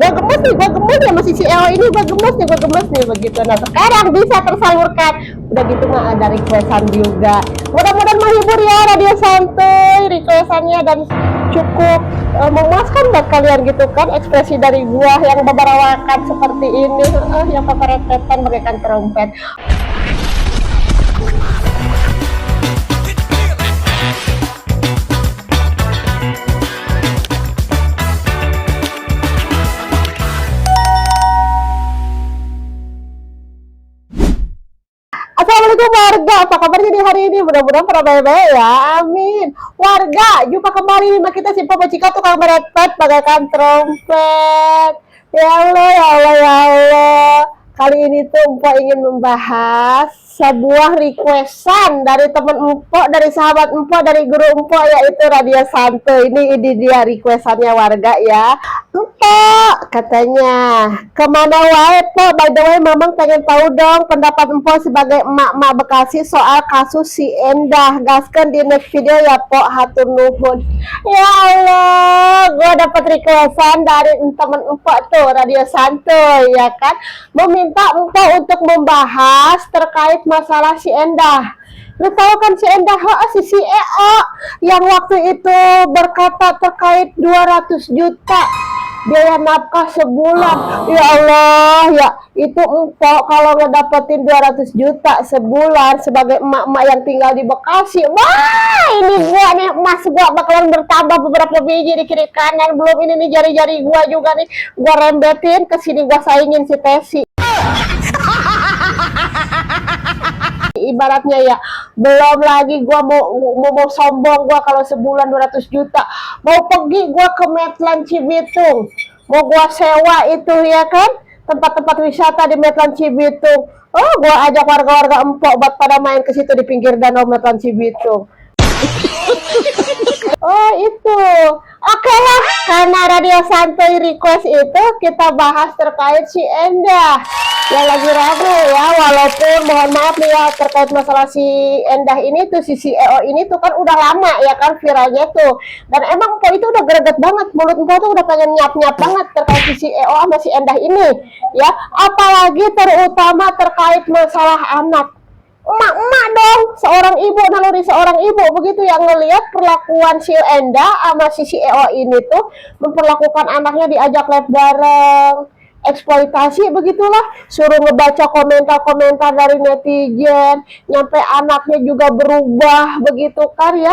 gue gemes ya masih si Eo ini, gue gemes nih begitu. Nah sekarang bisa tersalurkan, udah gitu mah ada requestan juga. Mudah-mudahan menghibur ya Radio Santuy requestannya, dan cukup memuaskan buat kalian gitu kan, ekspresi dari gua yang berbarawakan seperti ini, yang paparetetan bagaikan trompet. Assalamualaikum warga, apa kabarnya di hari ini? Mudah-mudahan pada baik-baik ya, amin. Warga, jumpa kembali sama kita si Papa Cika tukang meretet bagaikan trompet. Ya Allah, ya Allah, ya Allah. Kali ini tuh Empok ingin membahas sebuah requestan dari teman Empok, dari sahabat Empok, dari guru Empok, yaitu Radio Santuy. Ini dia requestannya warga ya. Empok katanya, kemana wae Pok? By the way, Mamang pengen tahu dong pendapat Empok sebagai emak-emak Bekasi soal kasus si Endah. Gaskan di next video ya Pok, hatur nuhun. Ya Allah, gue dapat requestan dari teman Empok tuh, Radio Santuy ya kan, meminta Empok untuk membahas terkait masalah si Endah. Lu tahu kan si Endah, si EO yang waktu itu berkata terkait 200 juta biaya nafkah sebulan. Ya Allah, ya itu Empok kalau ngedapetin 200 juta sebulan sebagai emak-emak yang tinggal di Bekasi, wah ini gua nih, emas gua bakalan bertambah beberapa biji di kiri kanan. Belum ini nih jari-jari gua juga nih, gua rembetin ke sini, gua saingin si Tesi. Ibaratnya ya, belum lagi gua mau sombong gua kalau sebulan 200 juta. Mau pergi gua ke Medland Cibitung, mau gua sewa itu ya kan, tempat-tempat wisata di Medland Cibitung. Oh, gua ajak warga-warga Empok buat pada main ke situ di pinggir danau Medland Cibitung. Oh itu, oke lah, karena Radio Santuy request itu, kita bahas terkait si Endah yang lagi rame ya. Walaupun mohon maaf nih ya, terkait masalah si Endah ini tuh, si EO ini tuh kan udah lama ya kan viralnya tuh, dan emang Empok itu udah greget banget, mulut Empok tuh udah pengen nyap-nyap banget terkait si EO sama si Endah ini ya, apalagi terutama terkait masalah anak. Emak-emak dong, seorang ibu, naluri seorang ibu begitu yang ngelihat perlakuan si Endah sama si EO ini tuh, memperlakukan anaknya diajak live bareng, eksploitasi begitulah, suruh ngebaca komentar-komentar dari netizen, nyampe anaknya juga berubah begitu kan ya,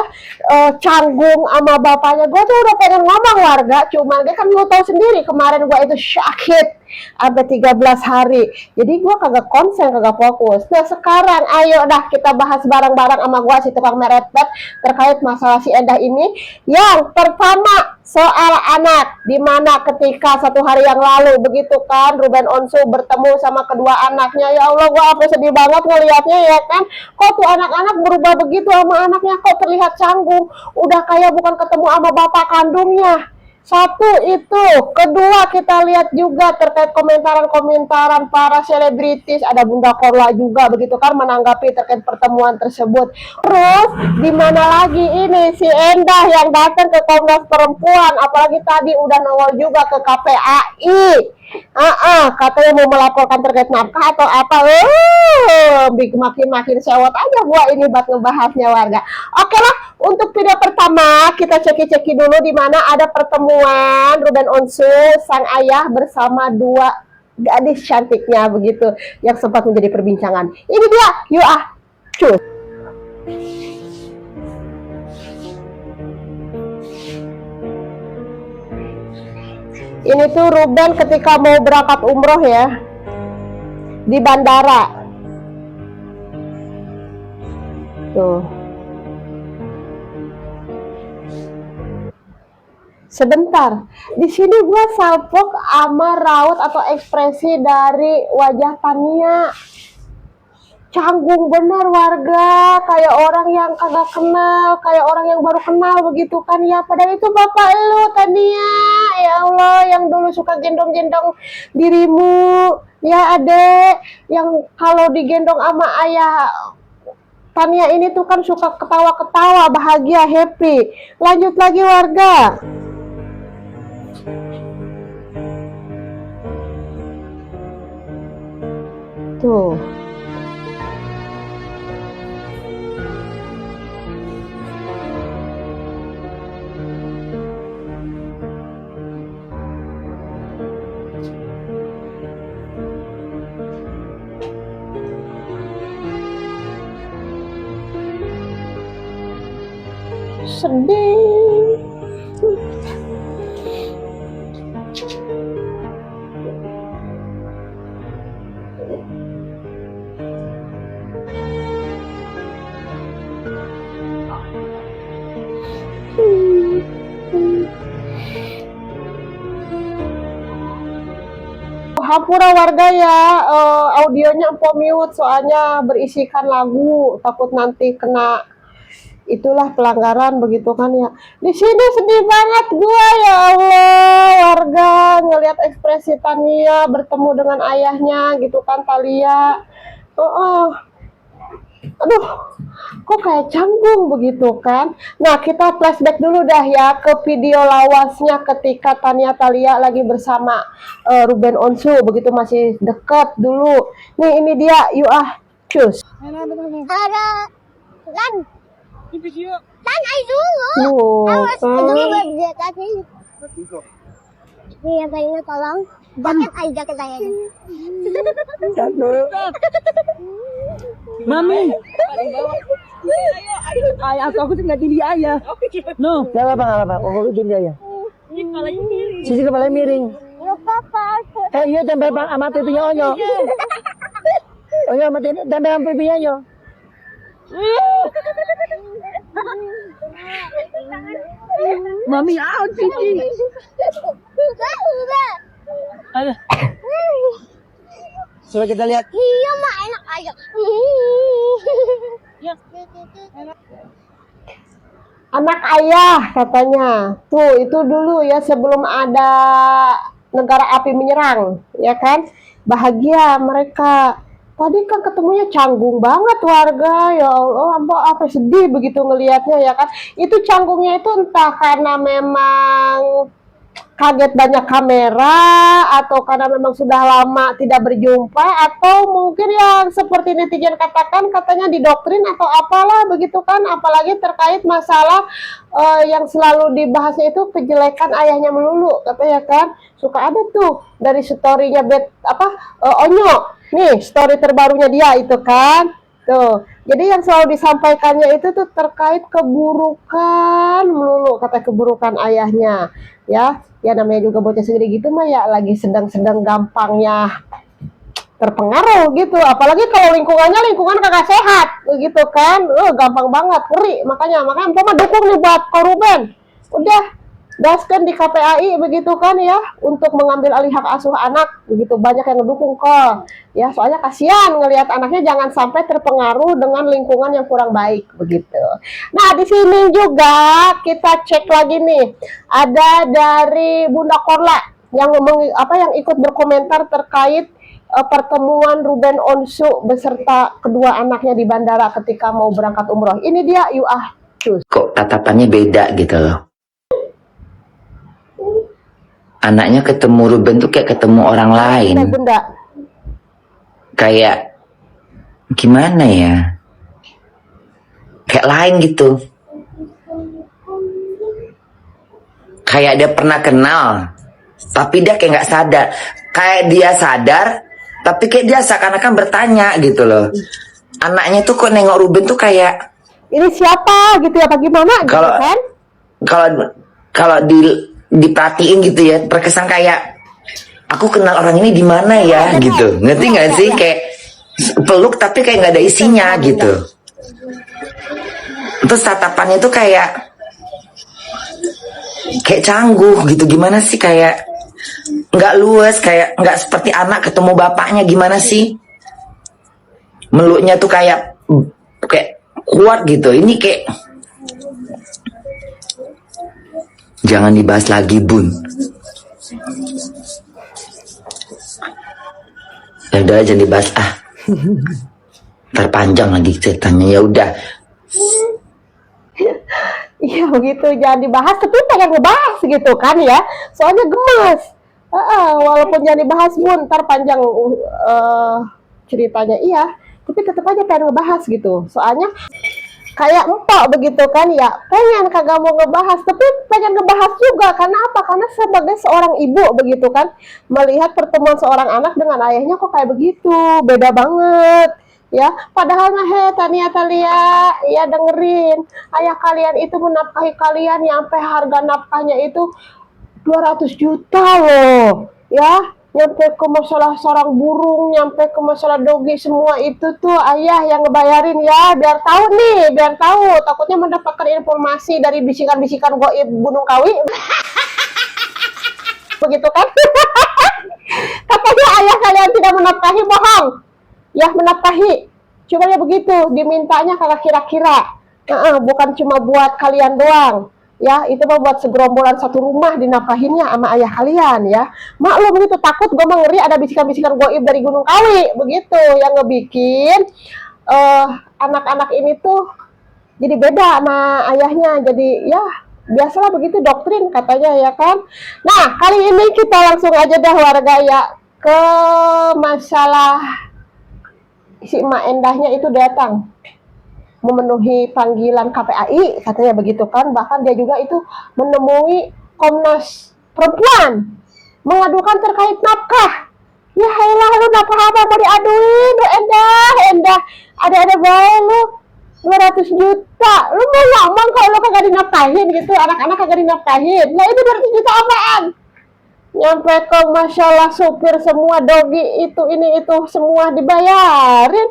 canggung sama bapaknya. Gue tuh udah pengen ngomong warga, cuman dia kan lu tahu sendiri kemarin gue itu sakit ada 13 hari, jadi gue kagak konsen, kagak fokus. Nah sekarang ayo dah kita bahas bareng-bareng sama gue si tukang meretet terkait masalah si Endah ini. Yang pertama soal anak, dimana ketika 1 hari yang lalu begitu kan, Ruben Onsu bertemu sama kedua anaknya. Ya Allah, gue apa sedih banget ngelihatnya ya kan, kok tuh anak-anak berubah begitu sama anaknya, kok terlihat canggung, udah kayak bukan ketemu sama bapak kandungnya. Satu itu, kedua kita lihat juga terkait komentaran-komentaran para selebritis, ada Bunda Korla juga begitu kan menanggapi terkait pertemuan tersebut. Terus di mana lagi ini si Endah yang datang ke Komnas Perempuan, apalagi tadi udah nongol juga ke KPAI. Katanya mau melaporkan terkait nafkah atau apa. Makin sewot aja gua ini buat ngebahasnya warga. Oke lah, untuk video pertama kita ceki-ceki dulu di mana ada pertemuan Ruben Onsu sang ayah bersama dua gadis cantiknya begitu yang sempat menjadi perbincangan. Ini dia, yuk cus. Ini tuh Ruben ketika mau berangkat umroh ya, di bandara. Tuh. Sebentar, di sini gue salpok sama raut atau ekspresi dari wajah Tania. Canggung bener warga, kayak orang yang kagak kenal, kayak orang yang baru kenal begitu kan ya. Padahal itu bapak lu Tania, ya Allah, yang dulu suka gendong-gendong dirimu ya adek, yang kalau digendong sama ayah Tania ini tuh kan suka ketawa-ketawa, bahagia, happy. Lanjut lagi warga. Tuh. Sedih. Hampura warga ya, audionya empok mute soalnya berisikan lagu, takut nanti kena itulah pelanggaran begitu kan ya. Di sini sedih banget gua ya Allah, warga ngelihat ekspresi Tania bertemu dengan ayahnya gitu kan, Thalia. Aduh, kok kayak canggung begitu kan. Nah, kita flashback dulu dah ya ke video lawasnya ketika Tania Thalia lagi bersama Ruben Onsu, begitu masih deket dulu. Nih, ini dia, you are choose. Ada lan lan ay dulu. Awas, Aduh, berjet tadi. Iya, kayaknya tolong. Jaket ay jaket saya. Mami. Ayah aku nggak tinggi ayah. No. Gak apa-apa. Aku tinggi ayah. Sisi kepala miring. Nggak apa-apa. Iya tempel sama pipinya Onyo. Onyo tempel sama pipinya Onyo. Mami, pipi. Ada. Coba kita lihat. Iya, mah enak aja. Anak ayah katanya. Tuh, itu dulu ya sebelum ada negara api menyerang, ya kan? Bahagia mereka. Tadi kan ketemunya canggung banget warga, ya Allah, apa sedih begitu ngelihatnya ya kan. Itu canggungnya itu entah karena memang kaget banyak kamera, atau karena memang sudah lama tidak berjumpa, atau mungkin yang seperti netizen katakan katanya didoktrin atau apalah begitu kan. Apalagi terkait masalah yang selalu dibahasnya itu kejelekan ayahnya melulu katanya kan. Suka ada tuh dari story-nya Onyo. Nih, story terbarunya dia itu kan. Tuh. Jadi yang selalu disampaikannya itu tuh terkait keburukan melulu, kata keburukan ayahnya. Ya namanya juga bocah segede gitu mah ya lagi sedang-sedang gampangnya terpengaruh gitu. Apalagi kalau lingkungan kagak sehat begitu kan. Gampang banget, ngeri. Makanya Mpok mah dukung nih buat Ko Ruben. Udah gaskan di KPAI begitu kan ya, untuk mengambil alih hak asuh anak begitu. Banyak yang ngedukung kok ya, soalnya kasihan ngelihat anaknya jangan sampai terpengaruh dengan lingkungan yang kurang baik begitu. Nah, di sini juga kita cek lagi nih, ada dari Bunda Korla yang yang ikut berkomentar terkait pertemuan Ruben Onsu beserta kedua anaknya di bandara ketika mau berangkat umroh. Ini dia kok tatapannya beda gitu loh. Anaknya ketemu Ruben tuh kayak ketemu orang lain. Bunda. Kayak gimana ya? Kayak lain gitu. Kayak dia pernah kenal, tapi dia kayak nggak sadar. Kayak dia sadar, tapi kayak dia seakan-akan bertanya gitu loh. Anaknya tuh kok nengok Ruben tuh kayak ini siapa gitu ya, apa gimana? Kalau gitu kan? Kalau diperhatiin gitu ya, terkesan kayak aku kenal orang ini di mana ya gitu. Ngerti nggak sih? Kayak peluk tapi kayak nggak ada isinya gitu. Terus tatapannya tuh kayak canggung gitu. Gimana sih, kayak nggak luas, kayak nggak seperti anak ketemu bapaknya. Gimana sih? Meluknya tuh kayak kuat gitu. Ini kayak jangan dibahas lagi, Bun. Ya udah, jangan dibahas terpanjang lagi ceritanya. Ya udah. Iya begitu, jangan dibahas, tapi pengen ngebahas gitu kan ya. Soalnya gemes. Walaupun jangan dibahas Bun, ntar panjang ceritanya iya, tapi tetap aja pengen ngebahas gitu. Soalnya kayak empok begitu kan ya, pengen kagak mau ngebahas, tapi pengen ngebahas juga. Karena apa? Karena sebagai seorang ibu begitu kan, melihat pertemuan seorang anak dengan ayahnya kok kayak begitu, beda banget ya. Padahal Tania Talia ya, dengerin, ayah kalian itu menafkahi kalian yang sampai harga nafkahnya itu 200 juta loh ya, nyampe ke masalah sarang burung, nyampe ke masalah dogi, semua itu tuh ayah yang ngebayarin ya, biar tahu nih, biar tahu, takutnya mendapatkan informasi dari bisikan-bisikan goib Gunung Kawi begitu kan. Katanya ayah kalian tidak menafkahi, bohong ya, menafkahi, cuma ya begitu, dimintanya kagak kira-kira. Bukan cuma buat kalian doang ya, itu mah buat segerombolan satu rumah dinafkahinnya sama ayah kalian ya. Maklum gitu, takut gue ngeri ada bisikan-bisikan goib dari Gunung Kawi begitu yang ngebikin anak-anak ini tuh jadi beda sama ayahnya. Jadi ya biasalah begitu doktrin katanya ya kan. Nah kali ini kita langsung aja dah warga ya ke masalah si Emak Endahnya itu datang memenuhi panggilan KPAI katanya begitu kan. Bahkan dia juga itu menemui Komnas Perempuan mengadukan terkait nafkah. Ya elah, lu nafkah apa mau diaduin? Lu Endah ada bae lu 200 juta, lu mau ngomong kalau lu kagak dinafkahin gitu, anak-anak kagak dinafkahin. Nah itu 200 juta apaan? Nyampe ke masalah supir semua, dogi itu ini itu semua dibayarin.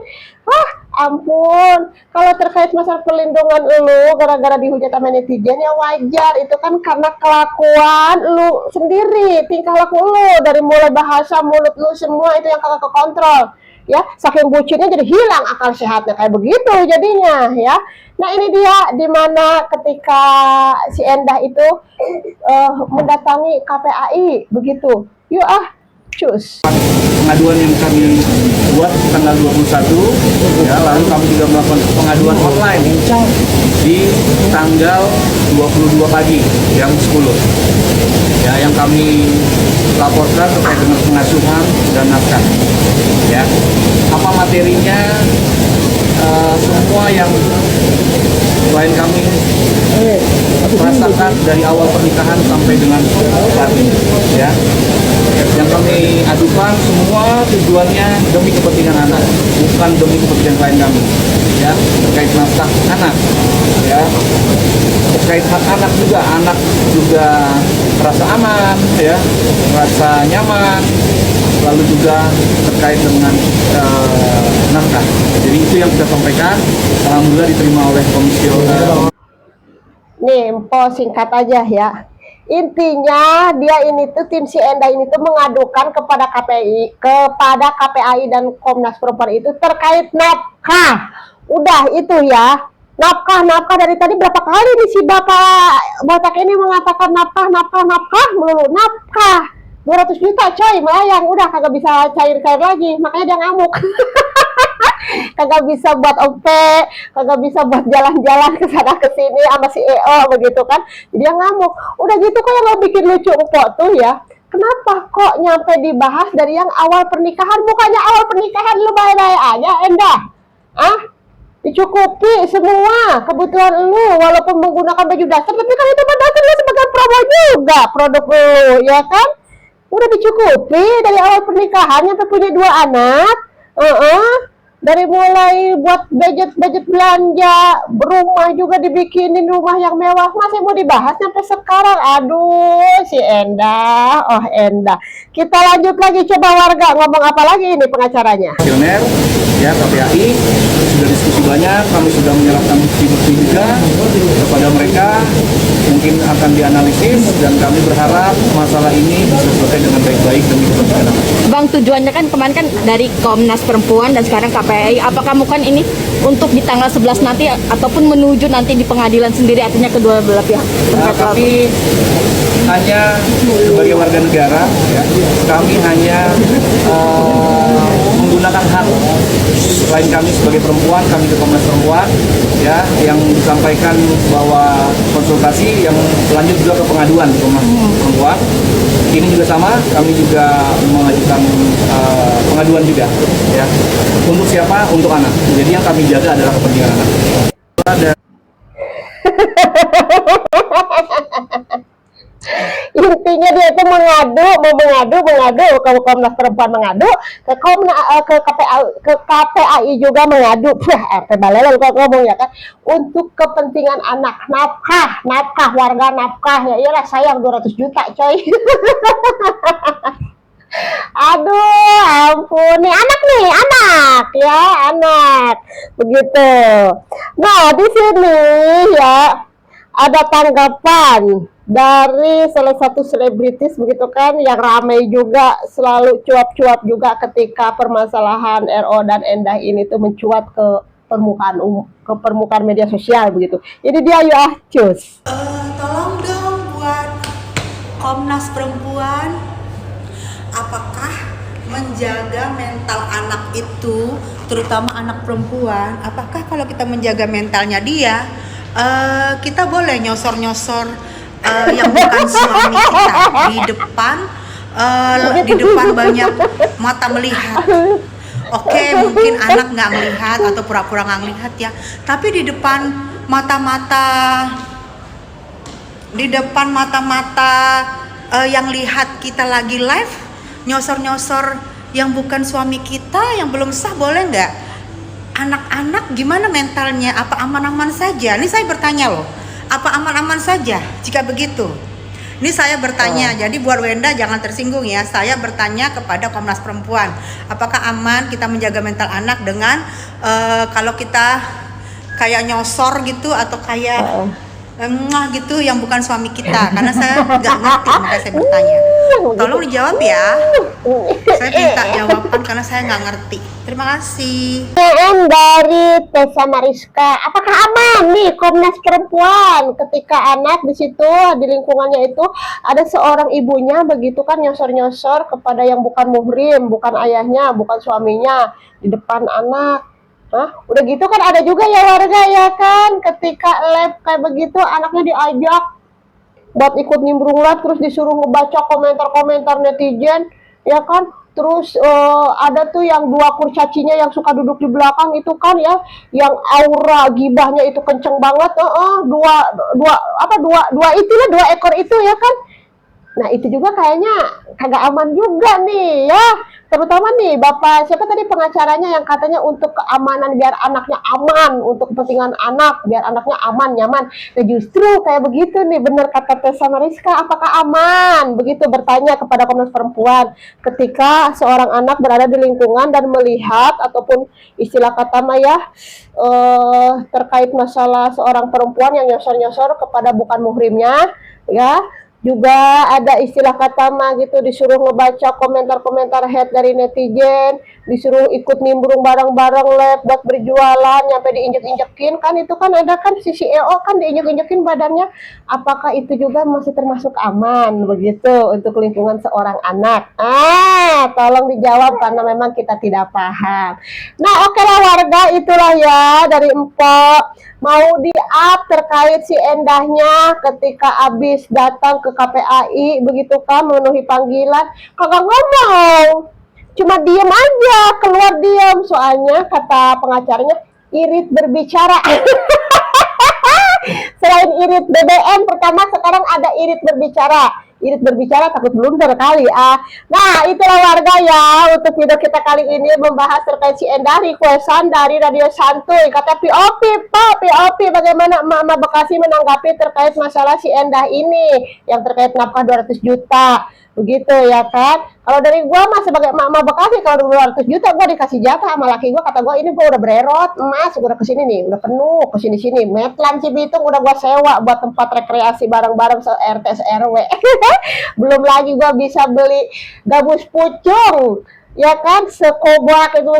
Ampun, kalau terkait masalah perlindungan lu gara-gara dihujat sama netizen ya wajar, itu kan karena kelakuan lu sendiri, tingkah laku lu, dari mulai bahasa mulut lu semua itu yang kagak kekontrol ya, saking bucinnya jadi hilang akal sehatnya kayak begitu jadinya ya. Nah ini dia dimana ketika si Endah itu mendatangi KPAI begitu. Yuk cus. Pengaduan yang kami buat tanggal 21 ya, lalu kami juga melakukan pengaduan online di tanggal 22 pagi jam 10 ya, yang kami laporkan terkait dengan pengasuhan dan nafkah ya. Apa materinya, semua yang klien kami rasakan dari awal pernikahan sampai dengan saat ini ya. Yang kami adukan semua tujuannya demi kepentingan anak, bukan demi kepentingan klien kami ya. Terkait nafkah anak ya, terkait hak anak juga merasa aman ya, merasa nyaman, lalu juga terkait dengan nafkah. Jadi itu yang kita sampaikan, alhamdulillah diterima oleh komisioner. Nih, singkat aja ya. Intinya dia ini tuh, tim si Endah ini tuh mengadukan kepada KPAI dan Komnas Perempuan itu terkait nafkah. Udah itu ya. Nafkah dari tadi berapa kali nih si Bapak Botak ini mengatakan nafkah melulu. Nafkah 200 juta coy, melayang, udah kagak bisa cair-cair lagi, makanya dia ngamuk. Kagak bisa buat OP, kagak bisa buat jalan-jalan ke sana ke sini sama si EO begitu kan. Jadi dia ngamuk. Udah gitu kok yang mau bikin lucu empok tuh ya. Kenapa kok nyampe dibahas dari yang awal pernikahan? Bukannya awal pernikahan lu baik-baik aja, Endah? Dicukupi semua kebutuhan lu walaupun menggunakan baju dasar, tapi kan itu dasar lu sebagai promo juga produk lu ya kan. Udah dicukupi dari awal pernikahan sampai punya 2 anak. Dari mulai buat budget belanja, rumah juga dibikinin rumah yang mewah, masih mau dibahas sampai sekarang. Aduh si Endah, Endah. Kita lanjut lagi, coba warga ngomong apa lagi ini pengacaranya. Komisioner ya KPAI sudah diskusi banyak, kami sudah menyerahkan bukti-bukti juga kepada mereka, mungkin akan dianalisis, dan kami berharap masalah ini bisa selesai dengan baik-baik demi kepentingan anak. Bang, tujuannya kan kemarin kan dari Komnas Perempuan dan sekarang KPAI, apakah bukan ini untuk di tanggal 11 nanti ataupun menuju nanti di pengadilan sendiri, artinya kedua belah pihak? Kami hanya sebagai warga negara ya, kami hanya menggunakan hak lain kami sebagai perempuan, kami ke Komnas Perempuan ya, yang disampaikan bahwa konsultasi yang lanjut juga ke pengaduan Komnas Perempuan. Ini juga sama, kami juga mengajukan pengaduan pengaduan juga, ya. Untuk siapa? Untuk anak. Jadi yang kami jaga adalah kepentingan anak. Ada Intinya dia itu mengadu ke Komnas Perempuan, mengadu ke KPAI juga mengadu. RT Balelel kok ngomong ya kan, untuk kepentingan anak, nafkah warga, nafkah ya iyalah, sayang 200 juta coy. Aduh, ampun nih anak ya, anak begitu. Nah, di sini ya ada tanggapan dari salah satu selebritis begitu kan, yang ramai juga, selalu cuap-cuap juga ketika permasalahan RO dan Endah ini tuh mencuat ke permukaan media sosial begitu. Jadi dia yuk cus. Tolong dong buat Komnas Perempuan, apakah menjaga mental anak itu, terutama anak perempuan, apakah kalau kita menjaga mentalnya dia, kita boleh nyosor-nyosor yang bukan suami kita di depan banyak mata melihat? Oke, mungkin anak nggak melihat atau pura-pura nggak melihat ya, tapi di depan mata-mata yang lihat kita lagi live, nyosor-nyosor yang bukan suami kita, yang belum sah, boleh nggak? Anak-anak gimana mentalnya? Apa aman-aman saja? Ini saya bertanya loh, apa aman-aman saja jika begitu? Ini saya bertanya, jadi buat Wenda jangan tersinggung ya. Saya bertanya kepada Komnas Perempuan, apakah aman kita menjaga mental anak dengan kalau kita kayak nyosor gitu, atau kayak gitu yang bukan suami kita? Karena saya nggak ngerti, makanya saya bertanya. Tolong dijawab ya. Saya minta jawaban karena saya nggak ngerti. Terima kasih. Dari Tessa Mariska, apakah aman nih Komnas Perempuan ketika anak di situ, di lingkungannya itu ada seorang ibunya begitu kan nyosor-nyosor kepada yang bukan muhrim, bukan ayahnya, bukan suaminya, di depan anak. Udah gitu kan ada juga ya warga ya kan, ketika live kayak begitu anaknya diajak buat ikut nimbrung live, terus disuruh ngebaca komentar-komentar netizen ya kan. Terus ada tuh yang dua kurcacinya yang suka duduk di belakang itu kan ya, yang aura gibahnya itu kenceng banget. Dua ekor itu ya kan. Nah itu juga kayaknya kagak aman juga nih ya, terutama nih bapak siapa tadi pengacaranya yang katanya untuk keamanan, biar anaknya aman, untuk kepentingan anak biar anaknya aman nyaman. Nah justru kayak begitu nih, bener kata Tessa Mariska, apakah aman begitu, bertanya kepada Komnas Perempuan ketika seorang anak berada di lingkungan dan melihat, ataupun istilah kata Maya terkait masalah seorang perempuan yang nyosor-nyosor kepada bukan muhrimnya ya. Juga ada istilah kata mah gitu, disuruh ngebaca komentar-komentar hate dari netizen, disuruh ikut nimbrung bareng-bareng live buat berjualan, nyampe diinjek-injekin kan, itu kan ada kan sisi EO kan diinjek-injekin badannya. Apakah itu juga masih termasuk aman begitu untuk lingkungan seorang anak? Tolong dijawab karena memang kita tidak paham. Nah oke lah warga, itulah ya dari Empok. Mau di-up terkait si Endahnya ketika abis datang ke KPAI begitu kan, memenuhi panggilan, kagak ngomong, cuma diem aja, keluar diem, soalnya kata pengacaranya irit berbicara. Selain irit BBM pertama, sekarang ada irit berbicara. Irit berbicara takut blunder kali. Nah itulah warga ya, untuk video kita kali ini membahas terkait si Endah, requestan dari Radio Santuy. Kata POP bagaimana Mama Bekasi menanggapi terkait masalah si Endah ini yang terkait nafkah 200 juta begitu ya kan. Kalau dari gua mah sebagai Mama Bekasi, kalau 200 juta gua dikasih jatah sama laki gua, kata gua ini gua udah bererot Mas, udah kesini nih, udah penuh kesini-sini, Metlan Cibitung udah gua sewa buat tempat rekreasi bareng-bareng se-RT se-RW. Belum lagi gua bisa beli gabus pucung ya kan, sekobak itu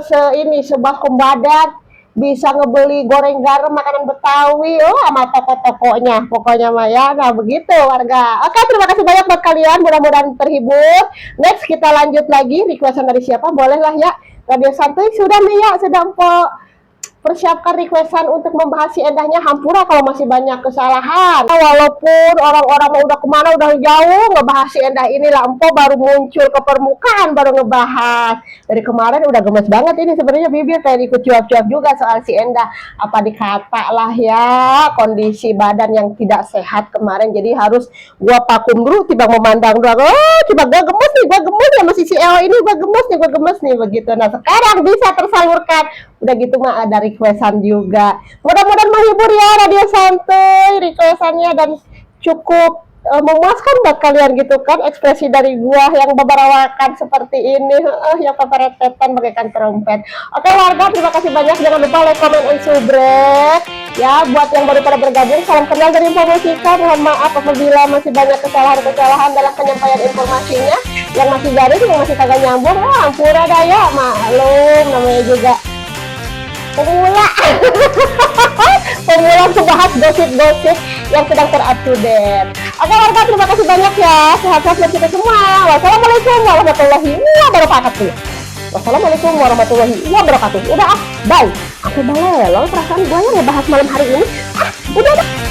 sebah kombadan, bisa ngebeli goreng garam makanan Betawi sama toko-tokonya pokoknya mah ya. Nah begitu warga. Oke, terima kasih banyak buat kalian, mudah-mudahan terhibur. Next kita lanjut lagi, requestan dari siapa boleh lah ya. Radio Santuy sudah nih ya, sudah Empok persiapkan requestan untuk membahas si Endahnya. Hampura kalau masih banyak kesalahan. Walaupun orang-orang mau udah kemana, udah jauh ngebahas si Endah ini lah, Empo baru muncul ke permukaan, baru ngebahas. Dari kemarin udah gemes banget ini sebenarnya bibir, kayak ikut cuap-cuap juga soal si Endah. Apa dikata lah ya, kondisi badan yang tidak sehat kemarin, jadi harus gua vakum dulu, tiba memandang dulu, oh tiba gua gemes nih ya masih si Eo ini, gua gemes nih begitu. Nah sekarang bisa tersalurkan. Udah gitu mah ada requestan juga. Mudah-mudahan menghibur ya Radio Santuy requestannya, dan cukup memuaskan buat kalian gitu kan, ekspresi dari gua yang berbarawakan seperti ini, yang paparetetan bagaikan trompet. Oke warga, terima kasih banyak, jangan lupa like, comment, and subscribe ya. Buat yang baru pada bergabung, salam kenal dari Informatika. Mohon maaf apabila masih banyak kesalahan-kesalahan dalam penyampaian informasinya, yang masih garing, yang masih kagak nyambung, ampura daya, maklum, namanya juga pemula. Pemula membahas gosip-gosip yang sedang terupdate. Oke warga, terima kasih banyak ya, sehat-sehat buat kita semua. Wassalamualaikum warahmatullahi wabarakatuh. Wassalamualaikum warahmatullahi wabarakatuh. Udah bye. Aku balelong perasaan gue yang ngebahas malam hari ini. Udah.